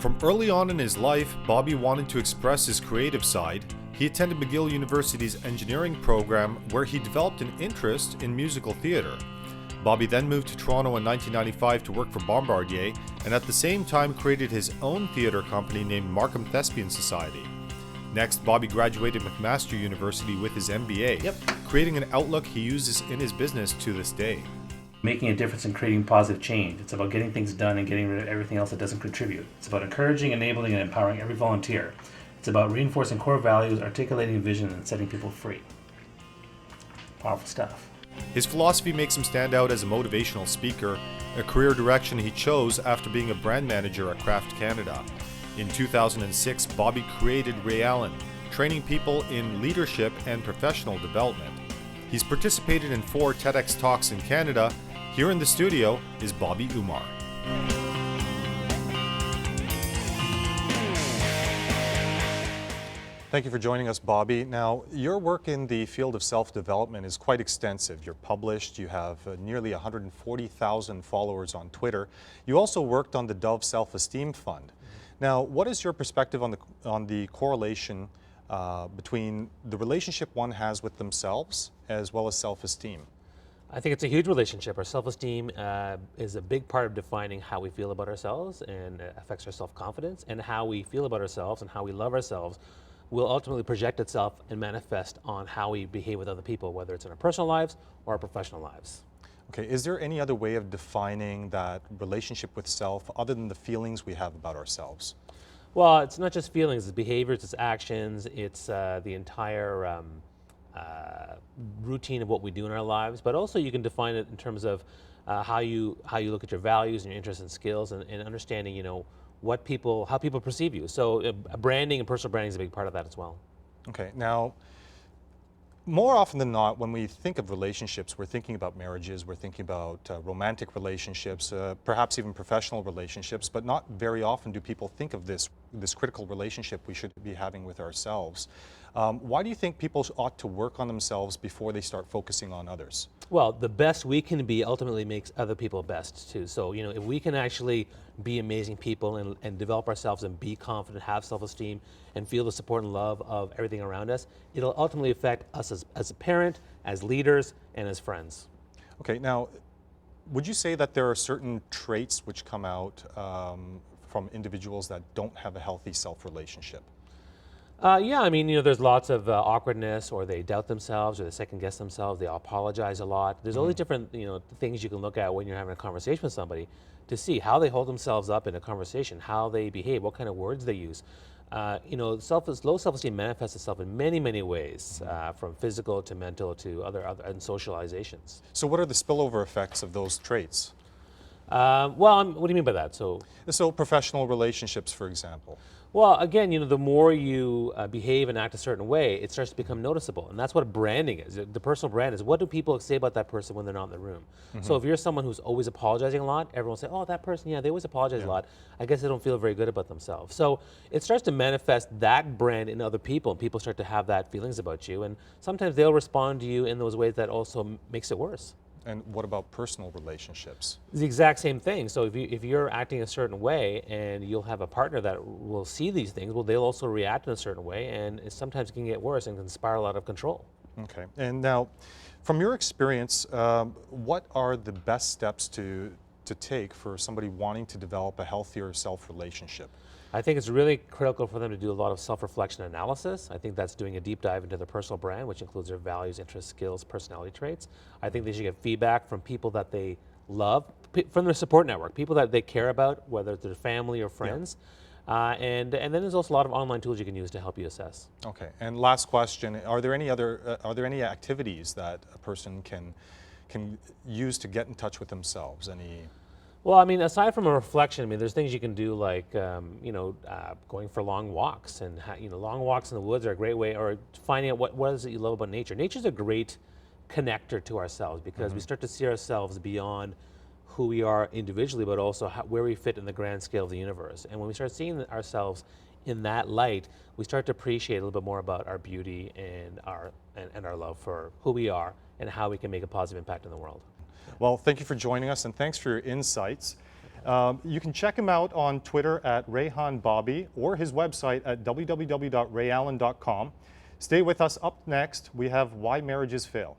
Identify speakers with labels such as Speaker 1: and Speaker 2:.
Speaker 1: From early on in his life, Bobby wanted to express his creative side. He attended McGill University's engineering program where he developed an interest in musical theatre. Bobby then moved to Toronto in 1995 to work for Bombardier and at the same time created his own theatre company named Markham Thespian Society. Next, Bobby graduated McMaster University with his MBA, creating an outlook he uses in his business to this day.
Speaker 2: Making a difference and creating positive change. It's about getting things done and getting rid of everything else that doesn't contribute. It's about encouraging, enabling, and empowering every volunteer. It's about reinforcing core values, articulating vision, and setting people free. Powerful stuff.
Speaker 1: His philosophy makes him stand out as a motivational speaker, a career direction he chose after being a brand manager at Kraft Canada. In 2006, Bobby created Leal, training people in leadership and professional development. He's participated in 4 TEDx talks in Canada. Here in the studio is Bobby Umar. Thank you for joining us, Bobby. Now, your work in the field of self-development is quite extensive. You're published, you have nearly 140,000 followers on Twitter. You also worked on the Dove Self-Esteem Fund. Now, what is your perspective on the correlation between the relationship one has with themselves as well as self-esteem?
Speaker 3: I think it's a huge relationship. Our self-esteem is a big part of defining how we feel about ourselves and affects our self-confidence, and how we feel about ourselves and how we love ourselves will ultimately project itself and manifest on how we behave with other people, whether it's in our personal lives or our professional lives.
Speaker 1: Okay, is there any other way of defining that relationship with self other than the feelings we have about ourselves?
Speaker 3: Well, it's not just feelings, it's behaviors, it's actions, it's the entire routine of what we do in our lives, but also you can define it in terms of how you look at your values and your interests and skills, and understanding, how people perceive you. So branding and personal branding is a big part of that as well.
Speaker 1: Okay, now, more often than not, when we think of relationships, we're thinking about marriages, we're thinking about romantic relationships, perhaps even professional relationships, but not very often do people think of this critical relationship we should be having with ourselves. Why do you think people ought to work on themselves before they start focusing on others?
Speaker 3: Well, the best we can be ultimately makes other people best too. So, if we can actually be amazing people and develop ourselves and be confident, have self-esteem, and feel the support and love of everything around us, it'll ultimately affect us as a parent, as leaders, and as friends.
Speaker 1: Okay, now, would you say that there are certain traits which come out from individuals that don't have a healthy self-relationship?
Speaker 3: Yeah, there's lots of awkwardness, or they doubt themselves, or they second guess themselves, they apologize a lot. There's all these different, things you can look at when you're having a conversation with somebody to see how they hold themselves up in a conversation, how they behave, what kind of words they use. Low self-esteem manifests itself in many, many ways, from physical to mental to other and socializations.
Speaker 1: So what are the spillover effects of those traits?
Speaker 3: What do you mean by that? So
Speaker 1: professional relationships, for example.
Speaker 3: Well, again, the more you behave and act a certain way, it starts to become noticeable. And that's what branding is. The personal brand is, what do people say about that person when they're not in the room? So if you're someone who's always apologizing a lot, everyone will say, oh, that person, they always apologize a lot. I guess they don't feel very good about themselves. So it starts to manifest that brand in other people, and people start to have that feelings about you. And sometimes they'll respond to you in those ways that also makes it worse.
Speaker 1: And what about personal relationships?
Speaker 3: It's the exact same thing. So if you're acting a certain way, and you'll have a partner that will see these things, well, they'll also react in a certain way, and sometimes it can get worse and can spiral out of control.
Speaker 1: Okay. And now, from your experience, what are the best steps to take for somebody wanting to develop a healthier self-relationship?
Speaker 3: I think it's really critical for them to do a lot of self-reflection analysis. I think that's doing a deep dive into their personal brand, which includes their values, interests, skills, personality traits. I think they should get feedback from people that they love, from their support network, people that they care about, whether it's their family or friends. And then there's also a lot of online tools you can use to help you assess. Okay.
Speaker 1: And last question: are there any activities that a person can use to get in touch with themselves?
Speaker 3: Well, aside from a reflection, there's things you can do like, going for long walks, and long walks in the woods are a great way, or finding out what is it you love about nature. Nature's a great connector to ourselves, because we start to see ourselves beyond who we are individually, but also where we fit in the grand scale of the universe. And when we start seeing ourselves in that light, we start to appreciate a little bit more about our beauty and our love for who we are and how we can make a positive impact in the world.
Speaker 1: Well, thank you for joining us, and thanks for your insights. You can check him out on Twitter at RayhanBobby or his website at www.rayallen.com. Stay with us. Up next, we have Why Marriages Fail.